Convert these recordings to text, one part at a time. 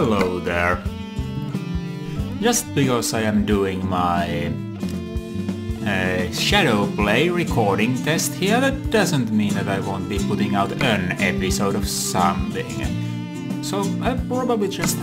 hello there. Just because I am doing my Shadowplay recording test here, that doesn't mean that I won't be putting out an episode of something. So I'll probably just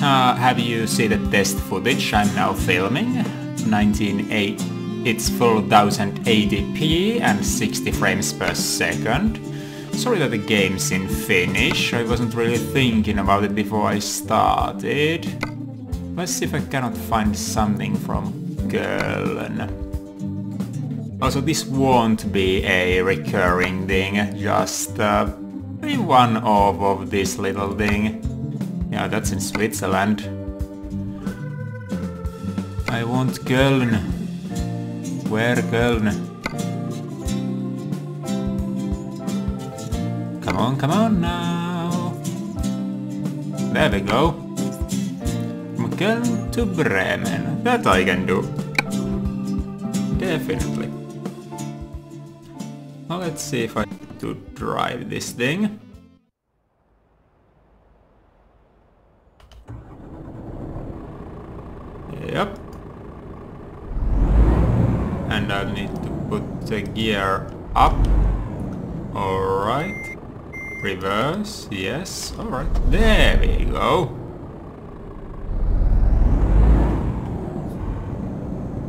have you see the test footage I'm now filming. It's full 1080p and 60 frames per second. Sorry that the game's in Finnish, I wasn't really thinking about it before I started. Let's see if I cannot find something from Köln. Also, this won't be a recurring thing, just maybe one-off of this little thing. Yeah, that's in Switzerland. I want Köln. Where Köln? Come on now. There we go. From Köln to Bremen. That I can do. Definitely. Well, let's see if I to drive this thing. Yep. And I'll need to put the gear up. Alright. Reverse, yes, alright. There we go.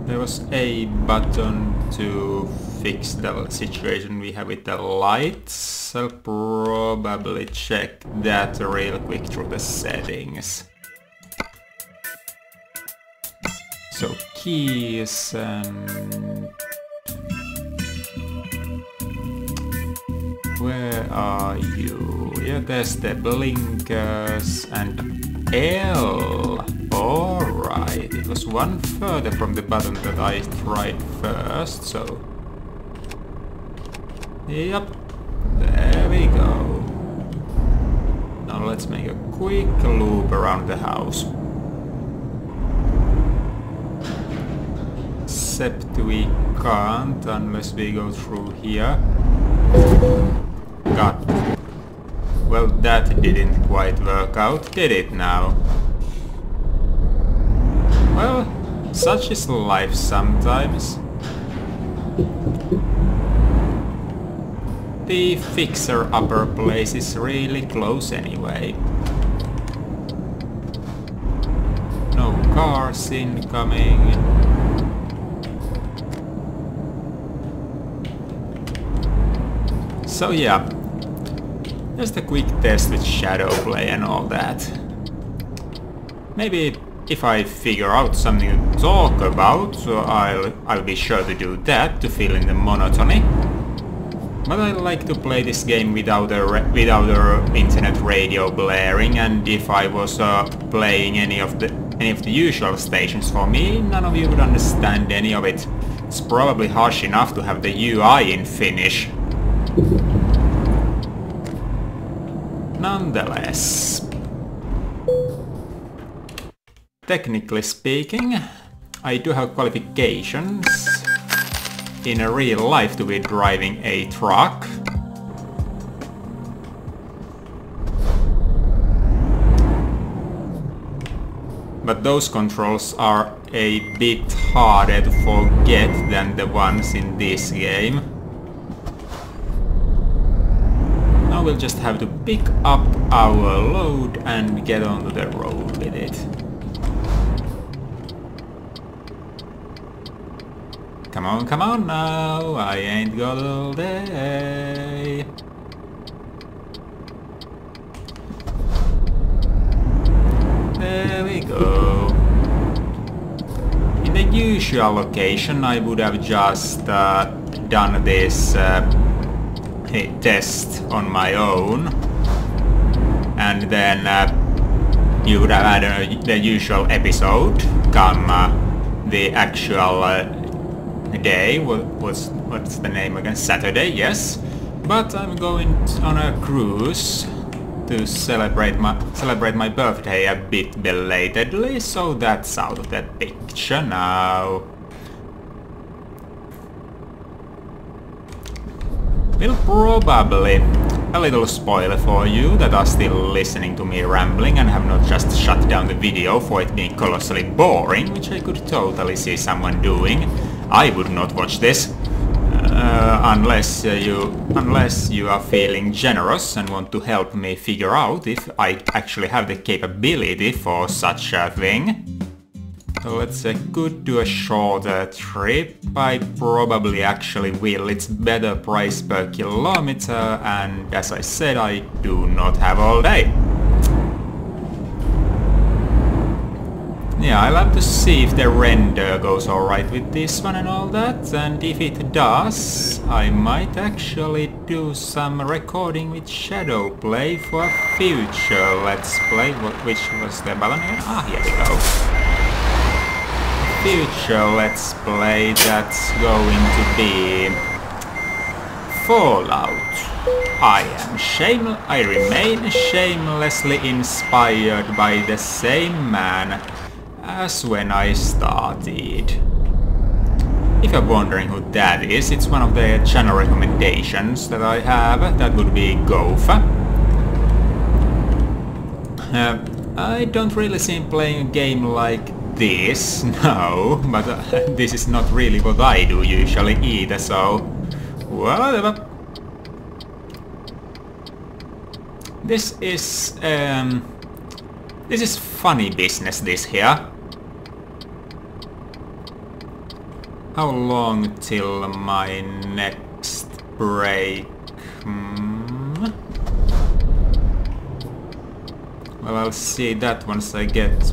There was a button to fix the situation we have with the lights. I'll probably check that real quick through the settings. So keys and... where are you? Yeah, there's the blinkers and L. Alright, it was one further from the button that I tried first, so... Yep, there we go. Now let's make a quick loop around the house. Except we can't unless we go through here. God. Well, that didn't quite work out, did it now? Well, such is life sometimes. The fixer upper place is really close anyway. No cars incoming. So yeah, just a quick test with Shadowplay and all that. Maybe if I figure out something to talk about, so I'll be sure to do that to fill in the monotony. But I like to play this game without a internet radio blaring, and if I was playing any of the usual stations for me, none of you would understand any of it. It's probably harsh enough to have the UI in Finnish. Nonetheless, technically speaking, I do have qualifications in real life to be driving a truck. But those controls are a bit harder to forget than the ones in this game. We'll just have to pick up our load and get onto the road with it. Come on now, I ain't got all day. There we go. In the usual location I would have just done this test on my own, and then you would have had the usual episode come the actual day. What's the name again? Saturday, yes. But I'm going on a cruise to celebrate my birthday a bit belatedly, so that's out of the picture now. We'll probably a little spoiler for you that are still listening to me rambling and have not just shut down the video for it being colossally boring, which I could totally see someone doing. I would not watch this. Unless you are feeling generous and want to help me figure out if I actually have the capability for such a thing. So let's could do a shorter trip. I probably actually will. It's better price per kilometer, and as I said, I do not have all day. Yeah, I'll have to see if the render goes alright with this one and all that, and if it does, I might actually do some recording with Shadowplay for a future Let's Play. Which was the button here? Ah, here we go. Future Let's Play that's going to be Fallout. I remain shamelessly inspired by the same man as when I started. If you're wondering who that is, it's one of the channel recommendations that I have. That would be Gopher. I don't really see him playing a game like this, no, but this is not really what I do usually either, so whatever. This is funny business, this here. How long till my next break? Well, I'll see that once I get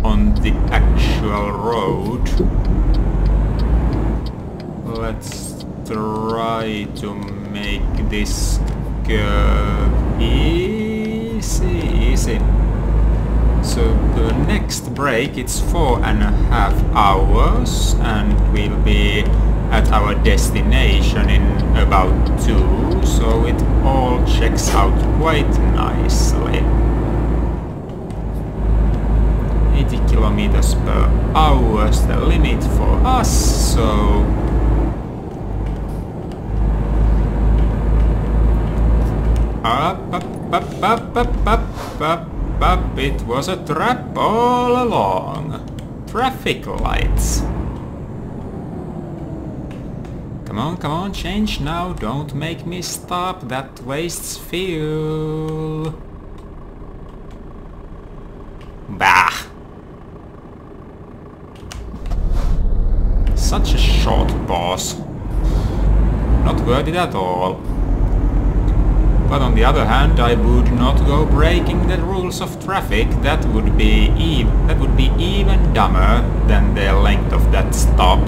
on the actual road. Let's try to make this go easy. So the next break, it's 4.5 hours, and we'll be at our destination in about 2, so it all checks out quite nicely. 80 kilometers per hour is the limit for us, so up, it was a trap all along. Traffic lights. Come on, change now, don't make me stop, that wastes fuel. Bah! Such a short pause. Not worth it at all. But on the other hand, I would not go breaking the rules of traffic. That would be even dumber than the length of that stop.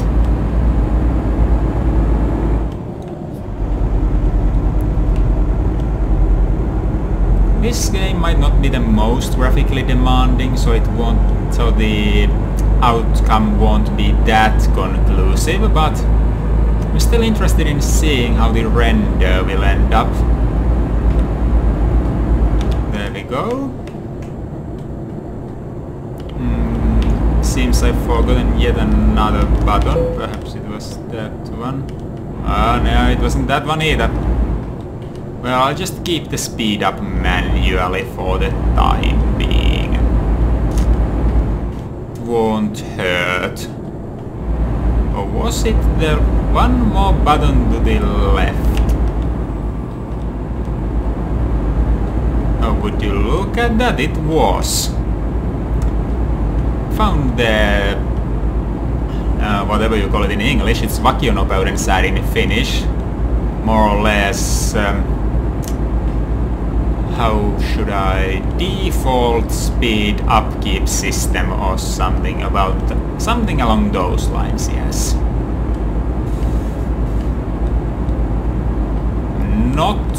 This game might not be the most graphically demanding, so the outcome won't be that conclusive, but I'm still interested in seeing how the render will end up. There we go. Seems I've forgotten yet another button. Perhaps it was that one. Ah, no, it wasn't that one either. Well, I'll just keep the speed up manually for the time being. It won't hurt. Or was it the one more button to the left? Oh, would you look at that? It was. Found the... whatever you call it in English, it's vakionopeuden säädin in Finnish. More or less... how should I... default speed upkeep system or something something along those lines, yes. Not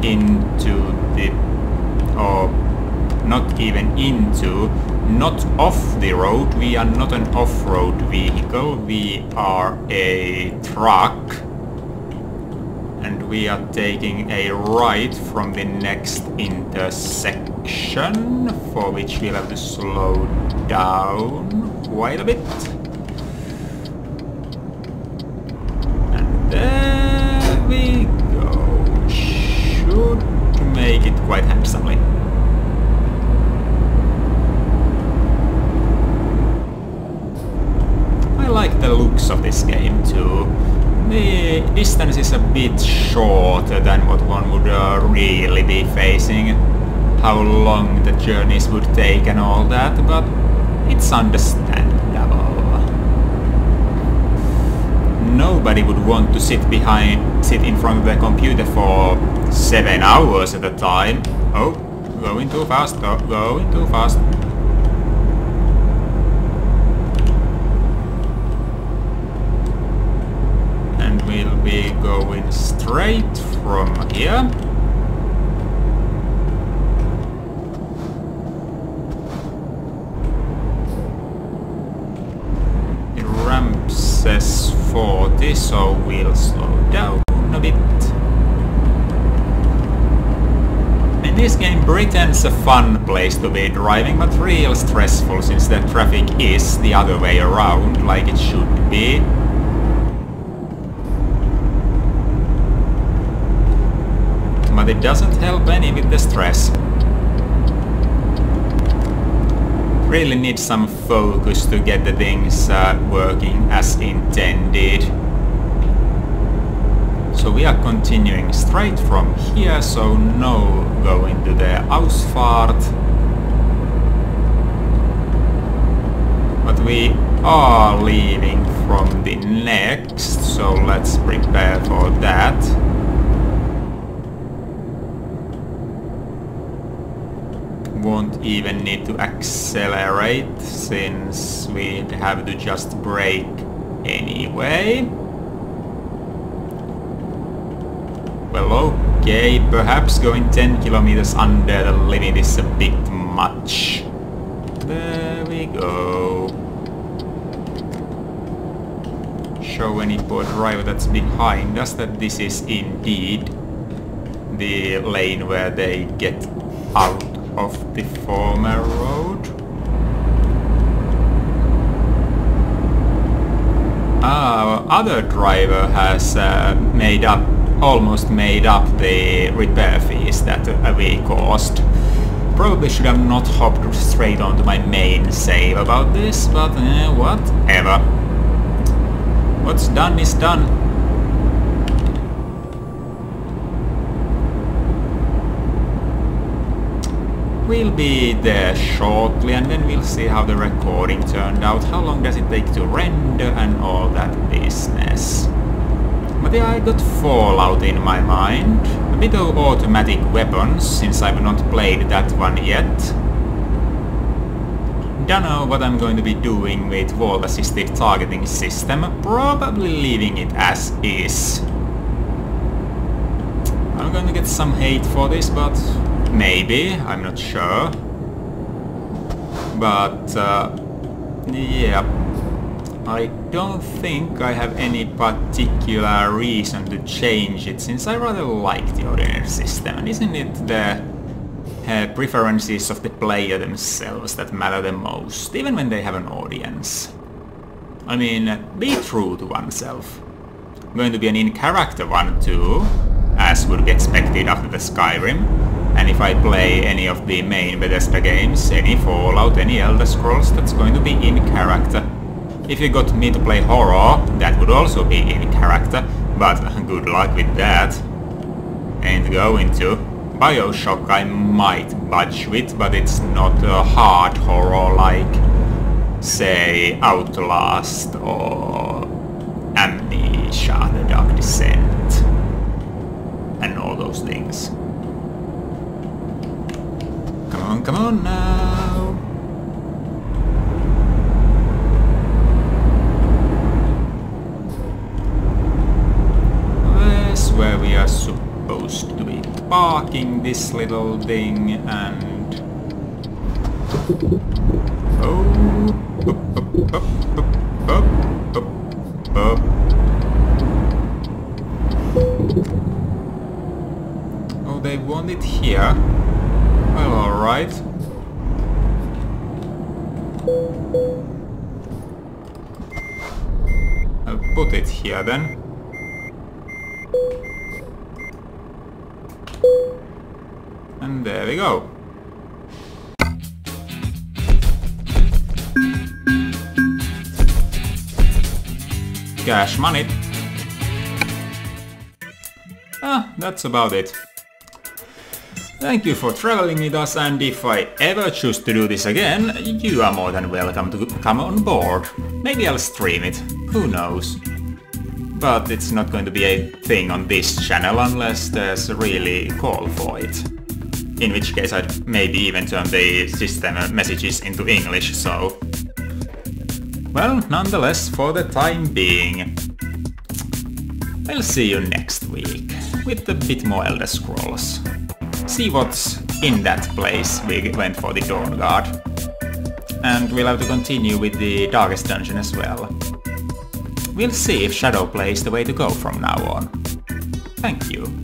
into the... or not even into... not off the road. We are not an off-road vehicle. We are a truck. And we are taking a right from the next intersection, for which we'll have to slow down quite a bit. And there we go. quite handsomely. I like the looks of this game too. The distance is a bit shorter than what one would really be facing. How long the journeys would take and all that, but it's understandable. Nobody would want to sit in front of the computer for 7 hours at a time. Oh, going too fast, going too fast. And we'll be going straight from here. Says 40, so we'll slow down a bit. In this game, Britain's a fun place to be driving, but real stressful since the traffic is the other way around, like it should be. But it doesn't help any with the stress. Really need some focus to get the things working as intended. So we are continuing straight from here, so no going to the Ausfahrt. But we are leaving from the next, so let's prepare for that. Won't even need to accelerate since we'd have to just brake anyway. Well, okay, perhaps going 10 kilometers under the limit is a bit much. There we go. Show any poor driver that's behind us that this is indeed the lane where they get out of the former road. Our other driver has almost made up the repair fees that we caused. Probably should have not hopped straight onto my main save about this, but whatever. What's done is done. We'll be there shortly and then we'll see how the recording turned out, how long does it take to render and all that business. But yeah, I got Fallout in my mind, a bit of automatic weapons since I've not played that one yet. Don't know what I'm going to be doing with Vault Assisted Targeting System, probably leaving it as is. I'm going to get some hate for this, but maybe, I'm not sure. But yeah, I don't think I have any particular reason to change it since I rather like the ordinary system. And isn't it the preferences of the player themselves that matter the most, even when they have an audience? I mean, be true to oneself. Going to be an in-character one too, as would be expected after the Skyrim. And if I play any of the main Bethesda games, any Fallout, any Elder Scrolls, that's going to be in character. If you got me to play horror, that would also be in character, but good luck with that. Ain't going to. BioShock I might budge with, but it's not a hard horror like, say, Outlast or Amnesia, The Dark Descent, and all those things. Come on now! That's where we are supposed to be parking this little thing and... Oh! Up, up, up, up, up, up. Oh, they want it here. Well, alright. I'll put it here then. And there we go. Cash money. That's about it. Thank you for traveling with us, and if I ever choose to do this again, you are more than welcome to come on board. Maybe I'll stream it, who knows. But it's not going to be a thing on this channel unless there's a really call for it. In which case I'd maybe even turn the system messages into English, so... Well, nonetheless, for the time being, I'll see you next week with a bit more Elder Scrolls. See what's in that place. We went for the Dawn Guard. And we'll have to continue with the Darkest Dungeon as well. We'll see if Shadowplay is the way to go from now on. Thank you.